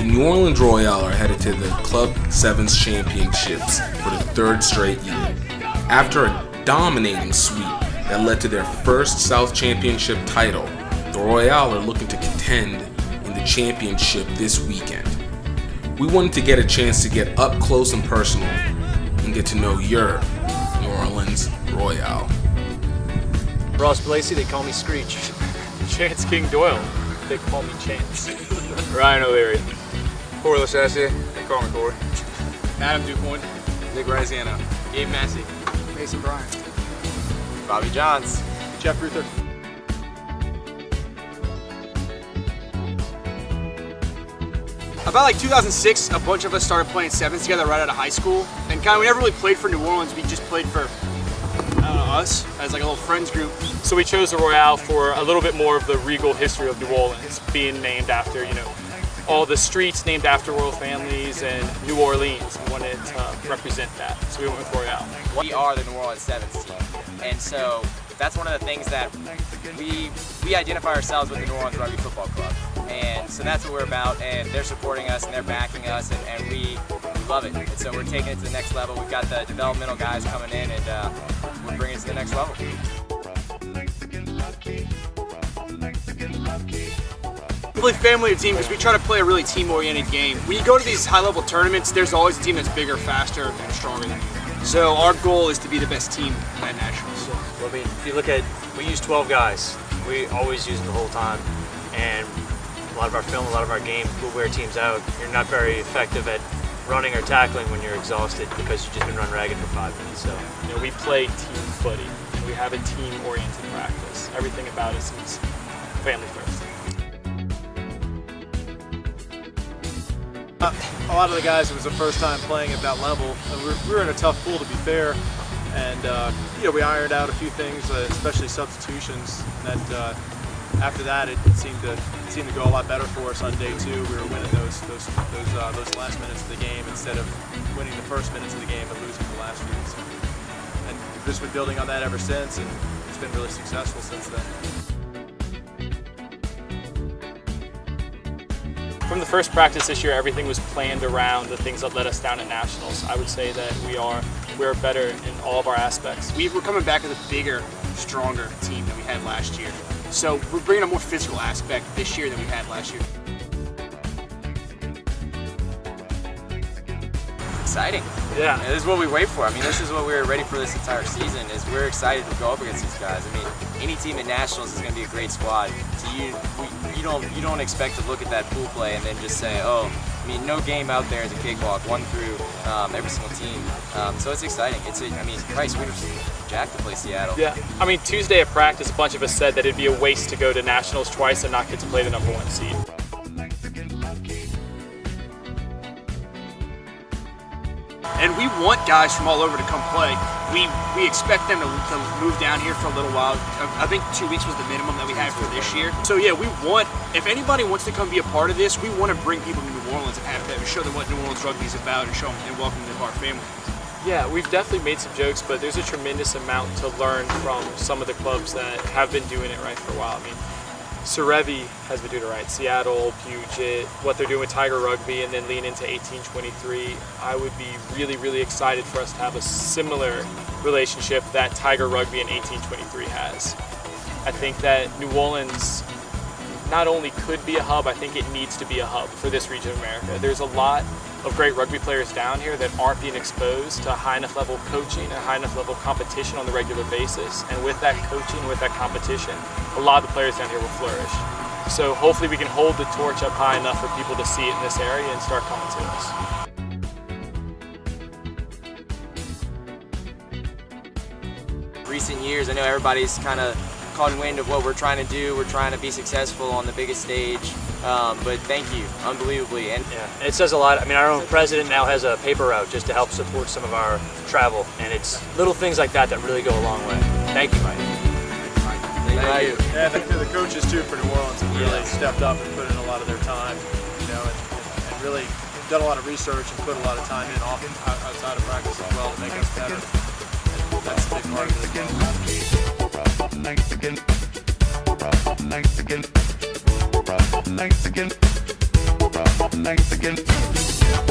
The New Orleans Royale are headed to the Club Sevens Championships for the third straight year. After a dominating sweep that led to their first South Championship title, the Royale are looking to contend in the championship this weekend. We wanted to get a chance to get up close and personal and get to know your New Orleans Royale. Ross Blasey, they call me Screech. Chance King Doyle, they call me Chance. Ryan O'Leary. Corey Lachassie, they call me Corey. Adam DuPont. Nick Graziano. Gabe Massey. Mason Bryan. Bobby Johns. Jeff Ruther. About like 2006, a bunch of us started playing sevens together right out of high school. And kind of we never really played for New Orleans, we just played for us as like a little friends group. So we chose the Royale for a little bit more of the regal history of New Orleans, being named after, all the streets named after royal families and New Orleans. We wanted to represent that, so we went with Royale. We are the New Orleans Sevens team, and so that's one of the things that we identify ourselves with the New Orleans Rugby Football Club, and so that's what we're about, and they're supporting us and they're backing us, and we love it, and so we're taking it to the next level. We've got the developmental guys coming in, and we're bringing it to the next level. Really family team because we try to play a really team-oriented game. When you go to these high-level tournaments, there's always a team that's bigger, faster, and stronger than you. So our goal is to be the best team at nationals. Well, if you look at, we use 12 guys. We always use them the whole time, and a lot of our film, a lot of our games, we'll wear teams out. You're not very effective at running or tackling when you're exhausted because you've just been run ragged for 5 minutes. So we play team footy. We have a team-oriented practice. Everything about us is family first. A lot of the guys, it was the first time playing at that level. We were in a tough pool, to be fair, and we ironed out a few things, especially substitutions. That after that, it seemed to go a lot better for us on day 2. We were winning those last minutes of the game instead of winning the first minutes of the game and losing the last minutes. And we've just been building on that ever since, and it's been really successful since then. From the first practice this year, everything was planned around the things that let us down at nationals. I would say that we're better in all of our aspects. We're coming back with a bigger, stronger team than we had last year. So we're bringing a more physical aspect this year than we had last year. Exciting. Yeah. This is what we wait for. This is what we were ready for this entire season, is we're excited to go up against these guys. Any team at nationals is going to be a great squad. So you don't expect to look at that pool play and then just say, oh, no game out there is a cakewalk, one through every single team. So it's exciting. Christ, we were jacked to play Seattle. Yeah. Tuesday at practice, a bunch of us said that it'd be a waste to go to nationals twice and not get to play the #1 seed. And we want guys from all over to come play. We expect them to move down here for a little while. I think 2 weeks was the minimum that we had for this year. So yeah, if anybody wants to come be a part of this, we want to bring people to New Orleans and have them show them what New Orleans rugby is about and show them and welcome them to our family. Yeah, we've definitely made some jokes, but there's a tremendous amount to learn from some of the clubs that have been doing it right for a while. Rugby has been doing it right. Seattle, Puget, what they're doing with Tiger Rugby, and then lean into 1823. I would be really, really excited for us to have a similar relationship that Tiger Rugby and 1823 has. I think that New Orleans not only could be a hub, I think it needs to be a hub for this region of America. There's a lot of great rugby players down here that aren't being exposed to high enough level coaching and high enough level competition on the regular basis. And with that coaching, with that competition, a lot of the players down here will flourish. So hopefully we can hold the torch up high enough for people to see it in this area and start coming to us. Recent years, I know everybody's kind of caught wind of what we're trying to do. We're trying to be successful on the biggest stage. But thank you, unbelievably. And it says a lot. Our own president now has a paper route just to help support some of our travel, and it's little things like that that really go a long way. Thank you, Mike. thank you. Yeah, thank you to the coaches too for New Orleans have really stepped up and put in a lot of their time, and really done a lot of research and put a lot of time in outside of practice as well to make us better. And that's a big part of it as well. length again.